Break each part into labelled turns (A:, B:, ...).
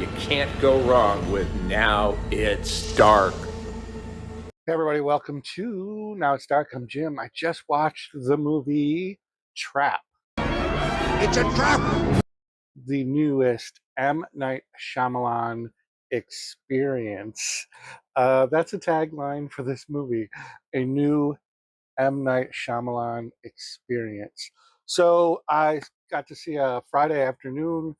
A: you can't go wrong with Now It's Dark.
B: Hey everybody, welcome to Now It's Dark. I'm Jim. I just watched the movie Trap.
A: It's a trap!
B: The newest M. Night Shyamalan experience. That's a tagline for this movie. A new M. Night Shyamalan experience. So I got to see a Friday afternoon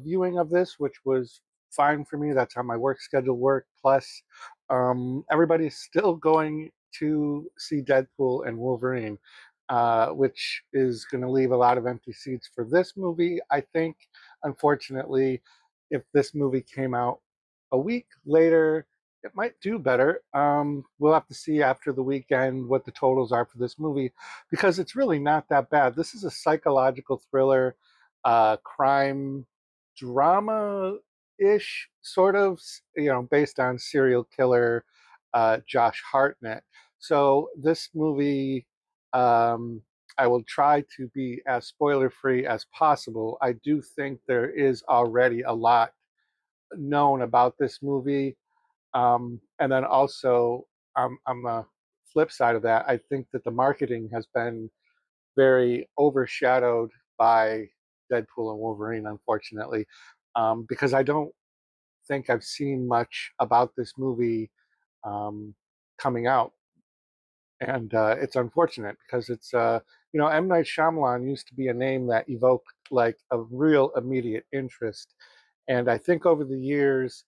B: viewing of this, which was fine for me. That's how my work schedule worked. Plus, everybody's still going to see Deadpool and Wolverine, which is going to leave a lot of empty seats for this movie. I think, unfortunately, if this movie came out a week later, it might do better. We'll have to see after the weekend what the totals are for this movie, because it's really not that bad. This is a psychological thriller, crime drama-ish, sort of, based on serial killer Josh Hartnett. So this movie, um, I will try to be as spoiler-free as possible. I do think there is already a lot known about this movie. And then also, on the flip side of that, I think that the marketing has been very overshadowed by Deadpool and Wolverine, unfortunately, because I don't think I've seen much about this movie coming out. And it's unfortunate because M. Night Shyamalan used to be a name that evoked like a real immediate interest. And I think over the years,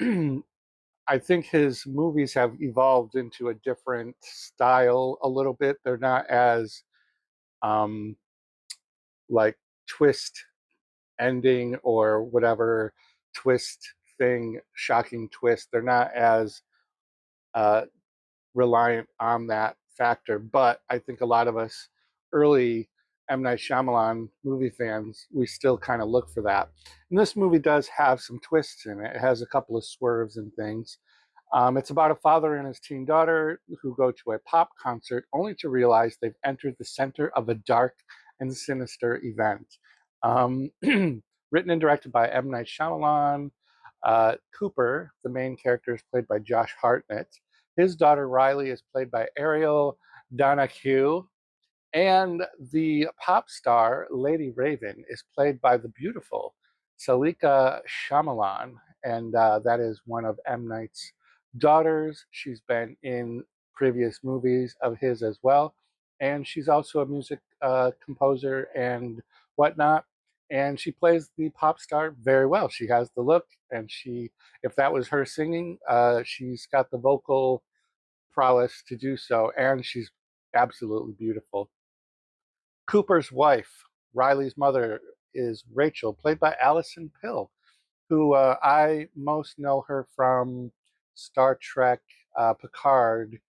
B: I think his movies have evolved into a different style a little bit. They're not as um, like twist ending or whatever twist thing, shocking twist. They're not as uh, reliant on that factor. But I think a lot of us early M. Night Shyamalan movie fans, we still kind of look for that. And this movie does have some twists in it. It has a couple of swerves and things. It's about a father and his teen daughter who go to a pop concert only to realize they've entered the center of a dark and sinister event. Written and directed by M. Night Shyamalan. Cooper, the main character, is played by Josh Hartnett. His daughter Riley is played by Ariel Donoghue. And the pop star Lady Raven is played by the beautiful Saleka Shyamalan. And that is one of M. Night's daughters. She's been in previous movies of his as well. And she's also a music composer and whatnot. And she plays the pop star very well. She has the look, and if that was her singing, she's got the vocal prowess to do so, and she's absolutely beautiful. Cooper's wife, Riley's mother, is Rachel, played by Alison Pill, who I most know her from Star Trek Picard,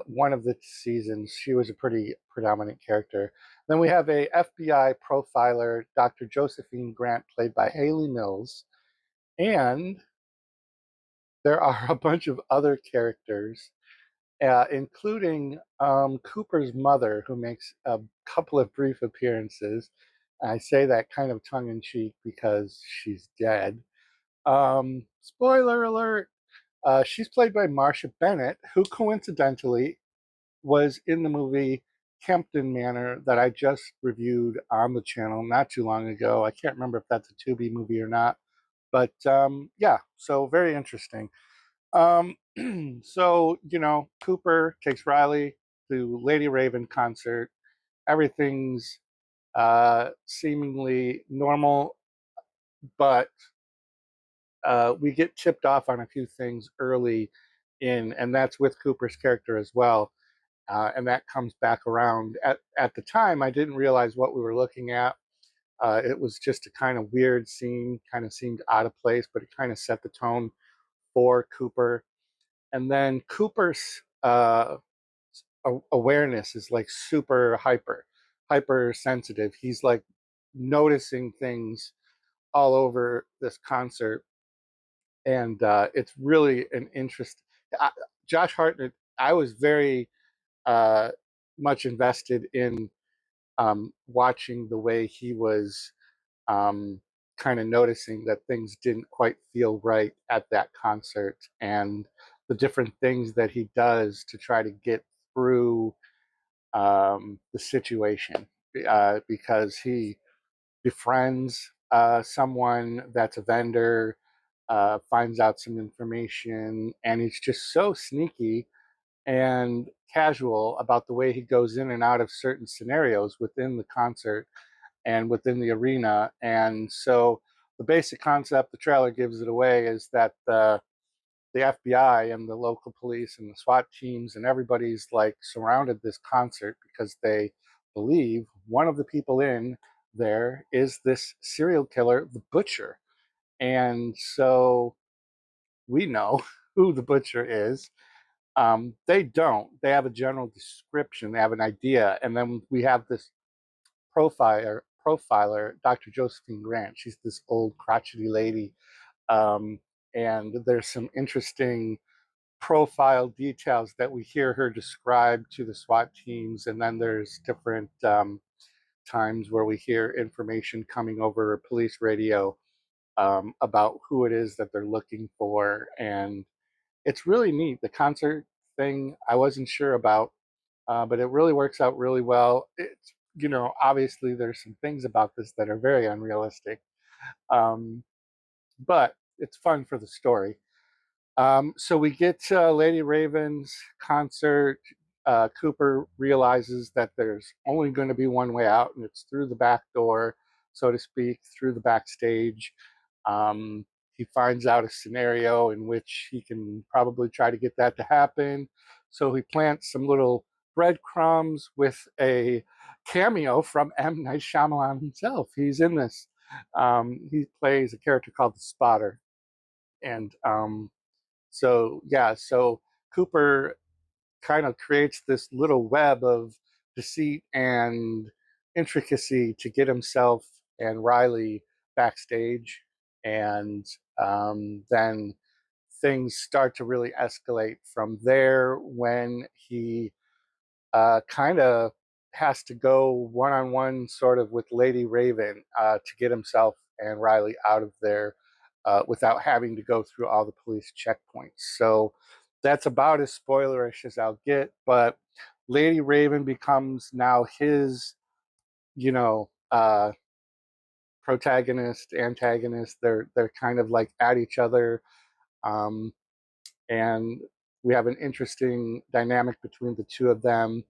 B: one of the seasons. She was a pretty predominant character. Then we have a FBI profiler, Dr. Josephine Grant, played by Haley Mills. And there are a bunch of other characters, including Cooper's mother, who makes a couple of brief appearances. I say that kind of tongue in cheek because she's dead. Spoiler alert, she's played by Marcia Bennett, who coincidentally was in the movie Kempton Manor that I just reviewed on the channel not too long ago. I can't remember if that's a Tubi movie or not, but yeah, so very interesting. Um, so, Cooper takes Riley to Lady Raven concert. Everything's seemingly normal, but we get tipped off on a few things early and that's with Cooper's character as well. And that comes back around. At the time, I didn't realize what we were looking at. It was just a kind of weird scene, kind of seemed out of place, but it kind of set the tone for Cooper. And then Cooper's awareness is like super hyper sensitive. He's like noticing things all over this concert, and it's really an interest. Josh Hartnett, I was very uh, much invested in watching the way he was kind of noticing that things didn't quite feel right at that concert, and the different things that he does to try to get through the situation, because he befriends someone that's a vendor, finds out some information, and he's just so sneaky and casual about the way he goes in and out of certain scenarios within the concert and within the arena. And so the basic concept, the trailer gives it away, is that the FBI and the local police and the SWAT teams and everybody's like surrounded this concert because they believe one of the people in there is this serial killer, the Butcher. And so we know who the Butcher is. They don't. They have a general description. They have an idea, and then we have this profiler, Dr. Josephine Grant. She's this old crotchety lady, um, and there's some interesting profile details that we hear her describe to the SWAT teams, and then there's different times where we hear information coming over police radio about who it is that they're looking for, and it's really neat. The concert thing I wasn't sure about, but it really works out really well. It's, obviously there's some things about this that are very unrealistic, um, but it's fun for the story. So we get Lady Raven's concert. Cooper realizes that there's only going to be one way out, and it's through the back door, so to speak, through the backstage. Um, he finds out a scenario in which he can probably try to get that to happen. So he plants some little breadcrumbs with a cameo from M. Night Shyamalan himself. He's in this. He plays a character called the Spotter. And so Cooper kind of creates this little web of deceit and intricacy to get himself and Riley backstage, and then things start to really escalate from there when he kind of has to go one on one sort of with Lady Raven to get himself and Riley out of there without having to go through all the police checkpoints. So that's about as spoilerish as I'll get. But Lady Raven becomes now his, you know, uh, protagonist, antagonist. They're kind of like at each other, um, and we have an interesting dynamic between the two of them.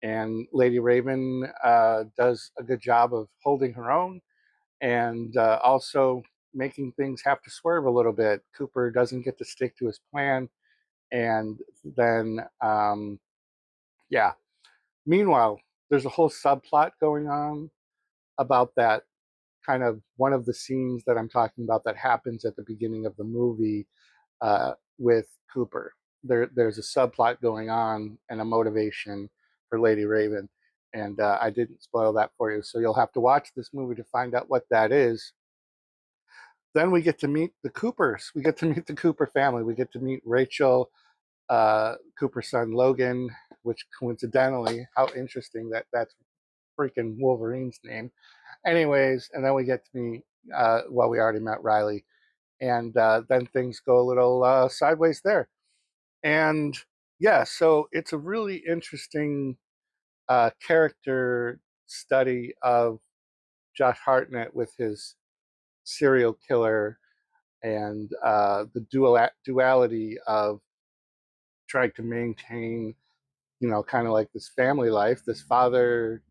B: And Lady Raven does a good job of holding her own, and also making things have to swerve a little bit. Cooper doesn't get to stick to his plan, and then yeah. Meanwhile, there's a whole subplot going on about that, kind of one of the scenes that I'm talking about that happens at the beginning of the movie with Cooper. There's a subplot going on and a motivation for Lady Raven, and I didn't spoil that for you, so you'll have to watch this movie to find out what that is. Then we get to meet the Coopers. We get to meet the Cooper family. We get to meet Rachel, Cooper's son Logan, which coincidentally, how interesting that that's freaking Wolverine's name. Anyways, and then we get to meet, well, we already met Riley, and then things go a little sideways there. And yeah, so it's a really interesting character study of Josh Hartnett with his serial killer, and the duality of trying to maintain, kind of like this family life, this father,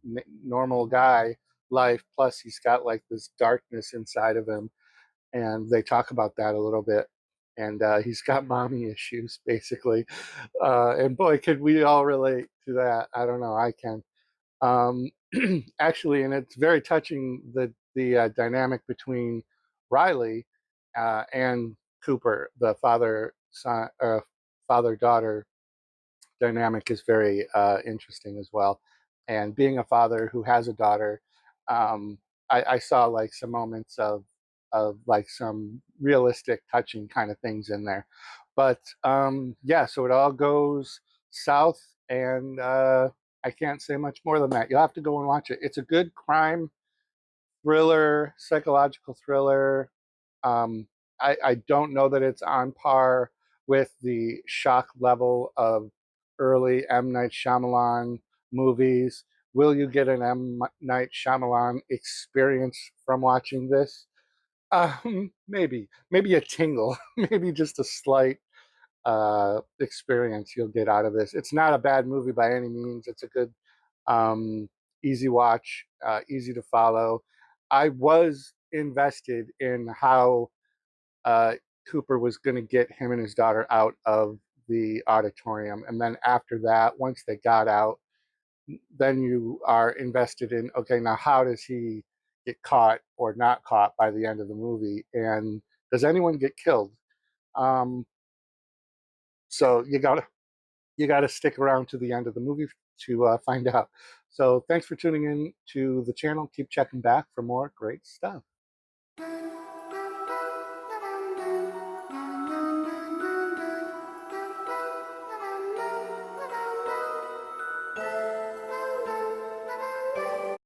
B: normal guy life, plus he's got like this darkness inside of him, and they talk about that a little bit. And he's got mommy issues, basically. And boy, could we all relate to that. I don't know, I can. Um, Actually, and it's very touching, the dynamic between Riley and Cooper, the father daughter dynamic is very interesting as well. And being a father who has a daughter, um, I saw like some moments of like some realistic, touching kind of things in there. But yeah, so it all goes south, and I can't say much more than that. You'll have to go and watch it. It's a good crime thriller, psychological thriller. I don't know that it's on par with the shock level of early M. Night Shyamalan movies. Will you get an M. Night Shyamalan experience from watching this? Maybe a tingle, maybe just a slight experience you'll get out of this. It's not a bad movie by any means. It's a good, um, easy watch, easy to follow. I was invested in how uh, Cooper was going to get him and his daughter out of the auditorium. And then after that, once they got out, then you are invested in, okay, now how does he get caught or not caught by the end of the movie? And does anyone get killed? Um, so you gotta stick around to the end of the movie to find out. So thanks for tuning in to the channel. Keep checking back for more great stuff.